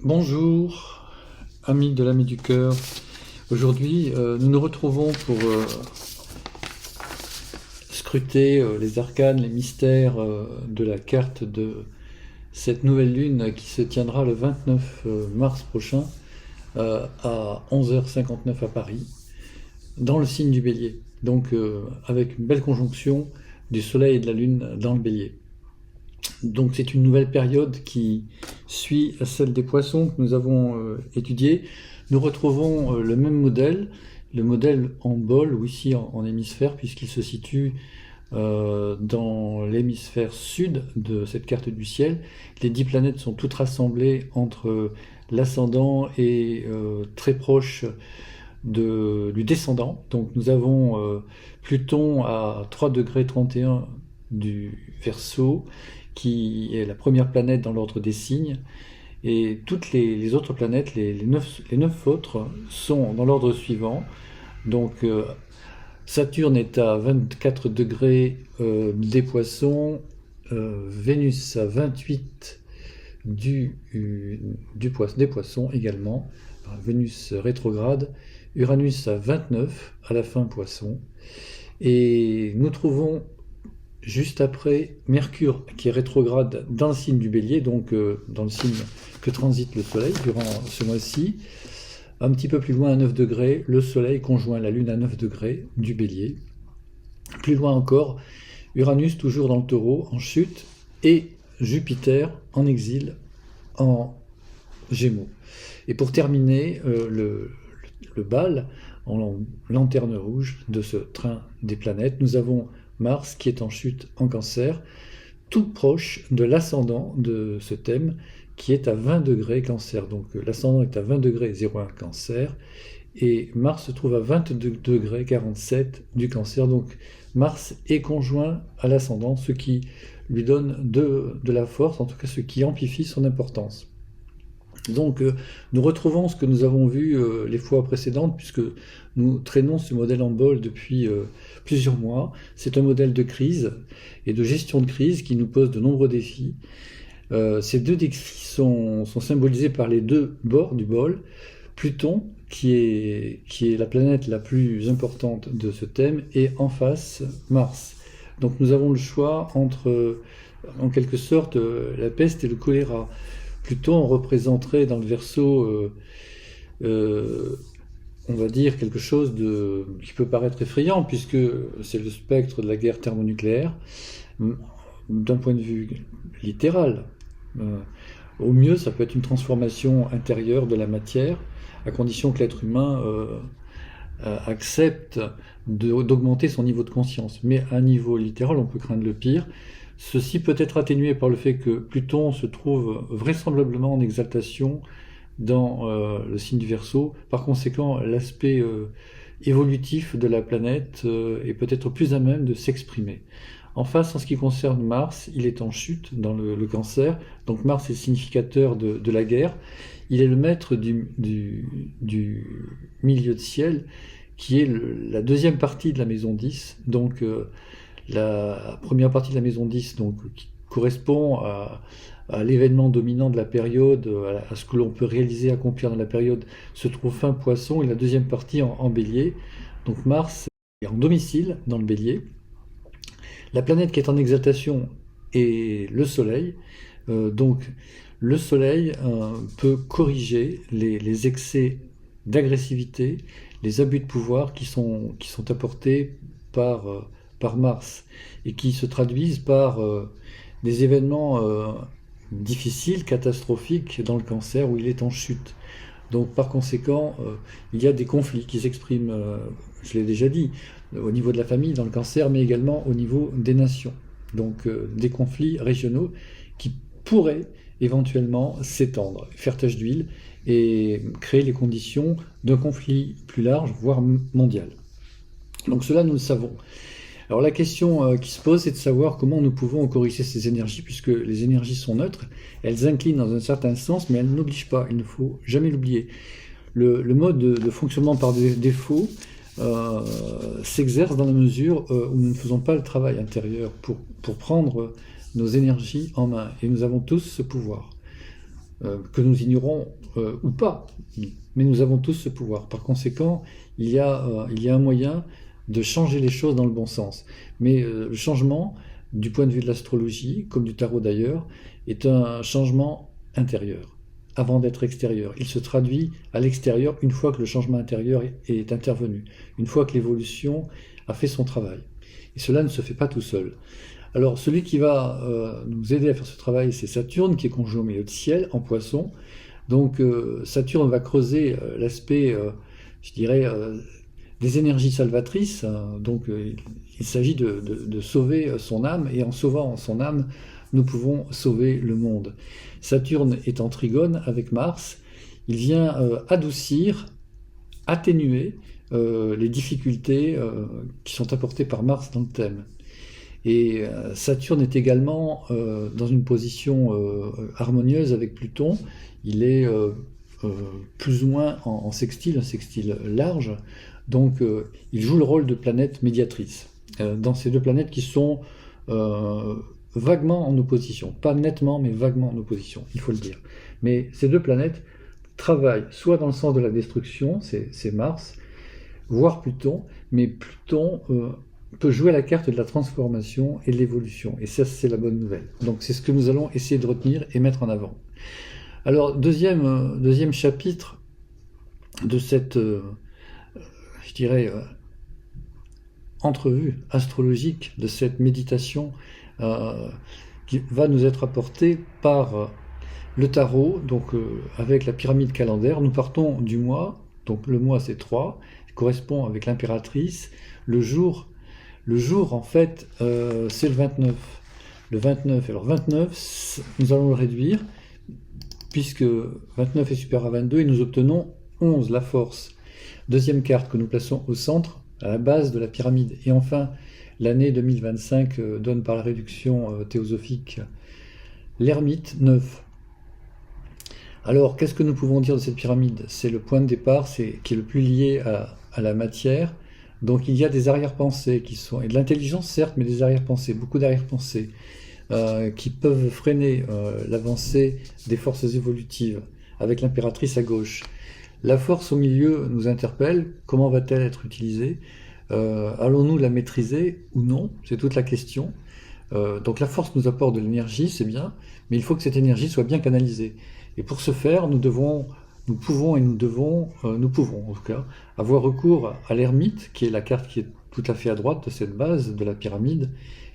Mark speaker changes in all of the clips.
Speaker 1: Bonjour, amis de l'Ami du Cœur. Aujourd'hui, nous nous retrouvons pour scruter les arcanes, les mystères de la carte de cette nouvelle lune qui se tiendra le 29 mars prochain à 11h59 à Paris, dans le signe du Bélier. Donc avec une belle conjonction du Soleil et de la Lune dans le Bélier. Donc c'est une nouvelle période qui suit celle des Poissons que nous avons étudiée. Nous retrouvons le même modèle, le modèle en bol ou ici en hémisphère, puisqu'il se situe dans l'hémisphère sud de cette carte du ciel. Les 10 planètes sont toutes rassemblées entre l'ascendant et très proche du descendant. Donc nous avons Pluton à 3 degrés 31 du Verseau, qui est la première planète dans l'ordre des signes, et toutes les autres planètes, les 9 autres, sont dans l'ordre suivant. Donc Saturne est à 24 degrés des Poissons, Vénus à 28 des Poissons également, Vénus rétrograde, Uranus à 29 à la fin Poissons, et nous trouvons juste après Mercure qui est rétrograde dans le signe du Bélier, donc dans le signe que transite le Soleil durant ce mois-ci. Un petit peu plus loin à 9 degrés, le Soleil conjoint la Lune à 9 degrés du Bélier. Plus loin encore, Uranus toujours dans le Taureau en chute et Jupiter en exil en Gémeaux. Et pour terminer le bal en lanterne rouge de ce train des planètes, nous avons Mars qui est en chute en Cancer, tout proche de l'ascendant de ce thème qui est à 20 degrés Cancer. Donc l'ascendant est à 20 degrés 01 Cancer et Mars se trouve à 22 degrés 47 du Cancer. Donc Mars est conjoint à l'ascendant, ce qui lui donne de la force, en tout cas ce qui amplifie son importance. Donc nous retrouvons ce que nous avons vu les fois précédentes, puisque nous traînons ce modèle en bol depuis plusieurs mois. C'est un modèle de crise et de gestion de crise qui nous pose de nombreux défis. Ces deux défis sont symbolisés par les deux bords du bol. Pluton, qui est la planète la plus importante de ce thème, et en face Mars. Donc nous avons le choix entre, en quelque sorte, la peste et le choléra. Pluton représenterait dans le Verseau, on va dire, quelque chose qui peut paraître effrayant, puisque c'est le spectre de la guerre thermonucléaire, d'un point de vue littéral. Au mieux, ça peut être une transformation intérieure de la matière, à condition que l'être humain accepte d'augmenter son niveau de conscience. Mais à un niveau littéral, on peut craindre le pire. Ceci peut être atténué par le fait que Pluton se trouve vraisemblablement en exaltation dans le signe du Verseau. Par conséquent, l'aspect évolutif de la planète est peut-être plus à même de s'exprimer. En face, en ce qui concerne Mars, il est en chute dans le Cancer. Donc Mars est significateur de la guerre. Il est le maître du milieu de ciel, qui est la deuxième partie de la maison 10. Donc la première partie de la maison 10 donc, qui correspond à l'événement dominant de la période, à ce que l'on peut réaliser, accomplir dans la période, se trouve fin Poisson, et la deuxième partie en Bélier. Donc Mars est en domicile dans le Bélier. La planète qui est en exaltation est le Soleil. Donc le Soleil peut corriger les excès d'agressivité, les abus de pouvoir qui sont apportés par Mars et qui se traduisent par des événements difficiles, catastrophiques dans le Cancer où il est en chute. Donc par conséquent, il y a des conflits qui s'expriment, je l'ai déjà dit, au niveau de la famille, dans le Cancer, mais également au niveau des nations. Donc des conflits régionaux qui pourraient éventuellement s'étendre, faire tache d'huile et créer les conditions d'un conflit plus large, voire mondial. Donc cela, nous le savons. Alors la question qui se pose, c'est de savoir comment nous pouvons corriger ces énergies, puisque les énergies sont neutres, elles inclinent dans un certain sens, mais elles n'obligent pas, il ne faut jamais l'oublier. Le mode de fonctionnement par défaut s'exerce dans la mesure où nous ne faisons pas le travail intérieur pour prendre nos énergies en main, et nous avons tous ce pouvoir. que nous ignorons ou pas, mais nous avons tous ce pouvoir. Par conséquent, il y a un moyen de changer les choses dans le bon sens. Mais le changement, du point de vue de l'astrologie, comme du tarot d'ailleurs, est un changement intérieur, avant d'être extérieur. Il se traduit à l'extérieur une fois que le changement intérieur est intervenu, une fois que l'évolution a fait son travail. Et cela ne se fait pas tout seul. Alors, celui qui va nous aider à faire ce travail, c'est Saturne, qui est conjoint au milieu de ciel, en Poisson. Donc, Saturne va creuser l'aspect, je dirais, des énergies salvatrices. Donc, il s'agit de sauver son âme, et en sauvant son âme, nous pouvons sauver le monde. Saturne est en trigone avec Mars. Il vient adoucir, atténuer les difficultés qui sont apportées par Mars dans le thème. Et Saturne est également dans une position harmonieuse avec Pluton. Il est plus ou moins en sextile, un sextile large. Donc il joue le rôle de planète médiatrice dans ces deux planètes qui sont vaguement en opposition. Pas nettement, mais vaguement en opposition, il faut le dire. Mais ces deux planètes travaillent soit dans le sens de la destruction, c'est Mars, voire Pluton, mais Pluton peut jouer la carte de la transformation et de l'évolution. Et ça, c'est la bonne nouvelle. Donc c'est ce que nous allons essayer de retenir et mettre en avant. Alors, deuxième chapitre de cette, je dirais, entrevue astrologique, de cette méditation qui va nous être apportée par le tarot, donc avec la pyramide calendaire. Nous partons du mois, donc le mois c'est 3, qui correspond avec l'impératrice. Le jour en fait, c'est le 29. Le 29, alors 29, nous allons le réduire, puisque 29 est supérieur à 22, et nous obtenons 11, la force. Deuxième carte que nous plaçons au centre, à la base de la pyramide. Et enfin, l'année 2025 donne par la réduction théosophique l'ermite 9. Alors, qu'est-ce que nous pouvons dire de cette pyramide? C'est le point de départ, qui est le plus lié à la matière. Donc il y a des arrière-pensées qui sont, et de l'intelligence certes, mais des arrière-pensées, beaucoup d'arrière-pensées, qui peuvent freiner l'avancée des forces évolutives, avec l'impératrice à gauche. La force au milieu nous interpelle, comment va-t-elle être utilisée? Allons-nous la maîtriser ou non? C'est toute la question. Donc la force nous apporte de l'énergie, c'est bien, mais il faut que cette énergie soit bien canalisée. Et pour ce faire, nous pouvons en tout cas, avoir recours à l'ermite, qui est la carte qui est tout à fait à droite de cette base de la pyramide,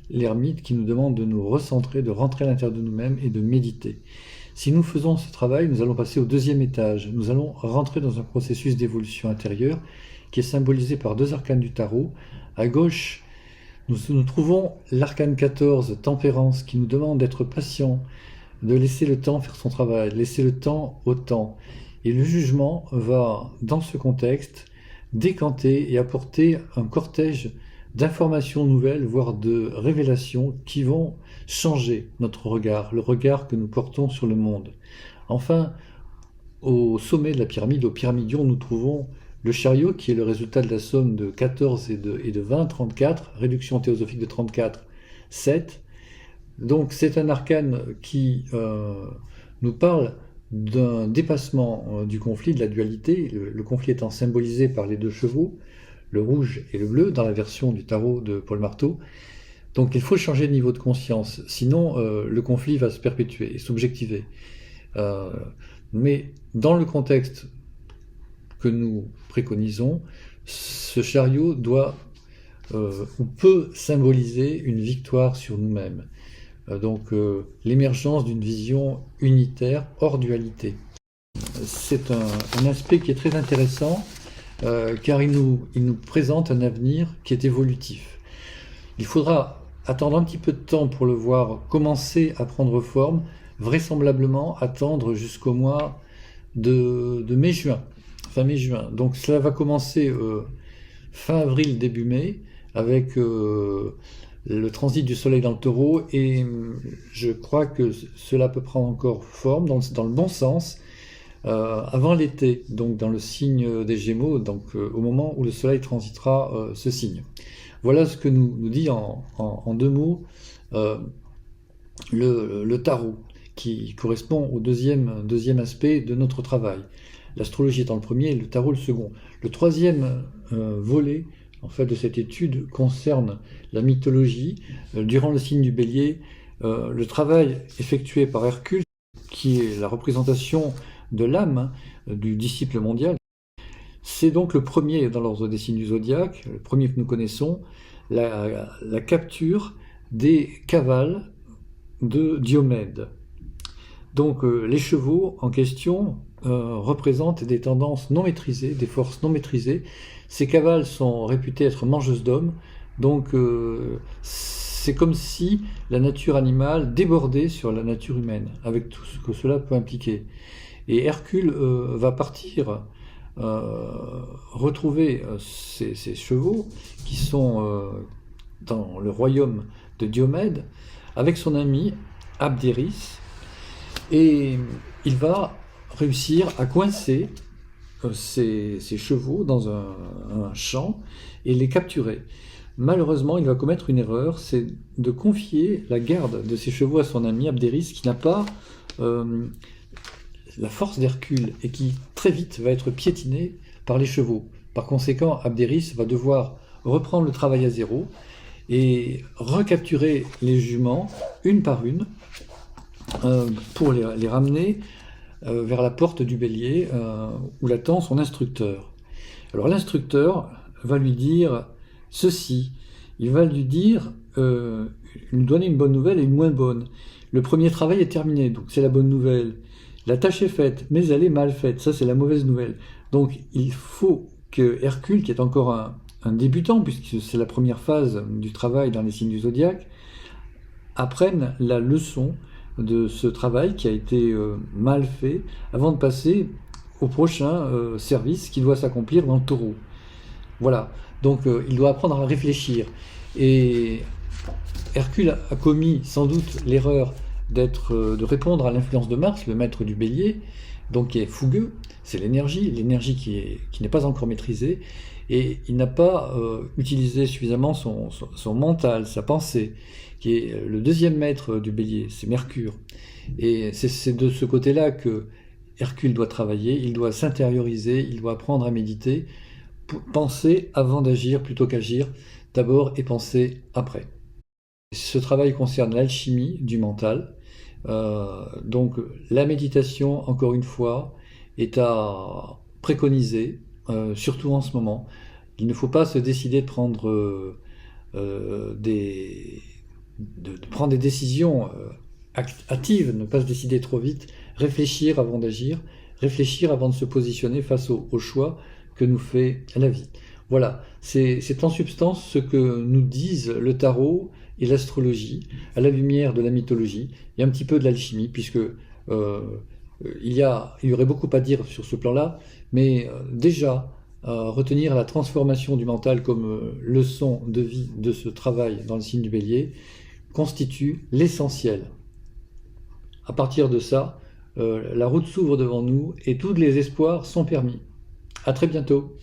Speaker 1: l'ermite qui nous demande de nous recentrer, de rentrer à l'intérieur de nous-mêmes et de méditer. Si nous faisons ce travail, nous allons passer au deuxième étage. Nous allons rentrer dans un processus d'évolution intérieure qui est symbolisé par deux arcanes du tarot. À gauche, nous trouvons l'arcane 14, tempérance, qui nous demande d'être patient, de laisser le temps faire son travail, laisser le temps au temps. Et le jugement va, dans ce contexte, décanter et apporter un cortège d'informations nouvelles, voire de révélations qui vont changer notre regard, le regard que nous portons sur le monde. Enfin, au sommet de la pyramide, au pyramidion, nous trouvons le chariot, qui est le résultat de la somme de 14 et de 20, 34, réduction théosophique de 34, 7. Donc c'est un arcane qui nous parle d'un dépassement du conflit, de la dualité, le conflit étant symbolisé par les deux chevaux, le rouge et le bleu, dans la version du tarot de Paul Marteau. Donc il faut changer de niveau de conscience, sinon le conflit va se perpétuer et s'objectiver. Mais dans le contexte que nous préconisons, ce chariot doit ou peut symboliser une victoire sur nous-mêmes. Donc l'émergence d'une vision unitaire hors dualité. C'est un aspect qui est très intéressant car il nous présente un avenir qui est évolutif. Il faudra attendre un petit peu de temps pour le voir commencer à prendre forme, vraisemblablement attendre jusqu'au mois de mai-juin, fin mai-juin. Donc cela va commencer fin avril, début mai, avec le transit du soleil dans le taureau, et je crois que cela peut prendre encore forme dans le bon sens avant l'été, donc dans le signe des Gémeaux, donc au moment où le soleil transitera ce signe. Voilà ce que nous dit en deux mots le tarot, qui correspond au deuxième aspect de notre travail. L'astrologie étant le premier et le tarot le second. Le troisième volet en fait, de cette étude concerne la mythologie. Durant le signe du Bélier, le travail effectué par Hercule, qui est la représentation de l'âme du disciple mondial, c'est donc le premier dans l'ordre des signes du zodiaque, le premier que nous connaissons, la capture des cavales de Diomède. Donc les chevaux en question représentent des tendances non maîtrisées, des forces non maîtrisées. Ces cavales sont réputées être mangeuses d'hommes, donc c'est comme si la nature animale débordait sur la nature humaine, avec tout ce que cela peut impliquer. Et Hercule va partir retrouver ces chevaux qui sont dans le royaume de Diomède avec son ami Abdéris, et il va réussir à coincer ces chevaux dans un champ et les capturer. Malheureusement, il va commettre une erreur, c'est de confier la garde de ces chevaux à son ami Abdéris, qui n'a pas la force d'Hercule et qui très vite va être piétiné par les chevaux. Par conséquent, Abdéris va devoir reprendre le travail à zéro et recapturer les juments une par une pour les ramener vers la porte du bélier où l'attend son instructeur. Alors l'instructeur va lui dire ceci, il va lui dire, lui donner une bonne nouvelle et une moins bonne. Le premier travail est terminé, donc c'est la bonne nouvelle. La tâche est faite, mais elle est mal faite, ça c'est la mauvaise nouvelle. Donc il faut que Hercule, qui est encore un débutant, puisque c'est la première phase du travail dans les signes du zodiaque, apprenne la leçon de ce travail qui a été mal fait avant de passer au prochain service qui doit s'accomplir dans le taureau. Voilà, donc il doit apprendre à réfléchir. Et Hercule a commis sans doute l'erreur de répondre à l'influence de Mars, le maître du bélier, donc qui est fougueux, c'est l'énergie qui n'est pas encore maîtrisée, et il n'a pas utilisé suffisamment son mental, sa pensée, qui est le deuxième maître du bélier, c'est Mercure. Et c'est de ce côté-là que Hercule doit travailler, il doit s'intérioriser, il doit apprendre à méditer, penser avant d'agir plutôt qu'agir d'abord et penser après. Ce travail concerne l'alchimie du mental. Donc la méditation, encore une fois, est à préconiser, surtout en ce moment. Il ne faut pas se décider de prendre prendre des décisions hâtives, ne pas se décider trop vite, réfléchir avant d'agir, réfléchir avant de se positionner face au choix que nous fait la vie. Voilà, c'est en substance ce que nous disent le tarot et l'astrologie, à la lumière de la mythologie. Il y a un petit peu de l'alchimie, puisque il y aurait beaucoup à dire sur ce plan-là, mais déjà, retenir la transformation du mental comme leçon de vie de ce travail dans le signe du bélier constitue l'essentiel. À partir de ça, la route s'ouvre devant nous et tous les espoirs sont permis. À très bientôt.